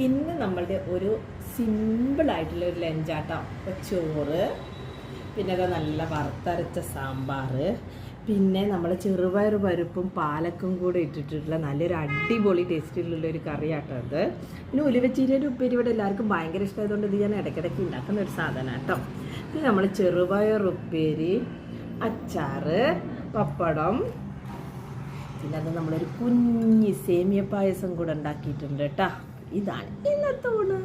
ഇന്ന് നമ്മളുടെ ഒരു സിമ്പിളായിട്ടുള്ള ഒരു ലഞ്ചാട്ടോ. ചോറ്, പിന്നെ അത് നല്ല വറുത്തരച്ച സാമ്പാർ, പിന്നെ നമ്മൾ ചെറുപയർ പരിപ്പും പാലക്കും കൂടെ ഇട്ടിട്ടുള്ള നല്ലൊരു അടിപൊളി ടേസ്റ്റിലുള്ളൊരു കറിയാട്ടോ അത്. പിന്നെ ഉലുവച്ചീരയുടെ ഉപ്പേരി ഇവിടെ എല്ലാവർക്കും ഭയങ്കര ഇഷ്ടമായതുകൊണ്ട് ഇത് ഞാൻ ഇടയ്ക്കിടയ്ക്ക് ഉണ്ടാക്കുന്ന ഒരു സാധനം കേട്ടോ. പിന്നെ നമ്മൾ ചെറുപയർ ഉപ്പേരി, അച്ചാറ്, പപ്പടം, പിന്നെ അത് നമ്മളൊരു കുഞ്ഞി സേമിയ പായസം കൂടെ ഉണ്ടാക്കിയിട്ടുണ്ട് കേട്ടോ. ഇതാണ് ഇന്നത്തെ ഊണ്.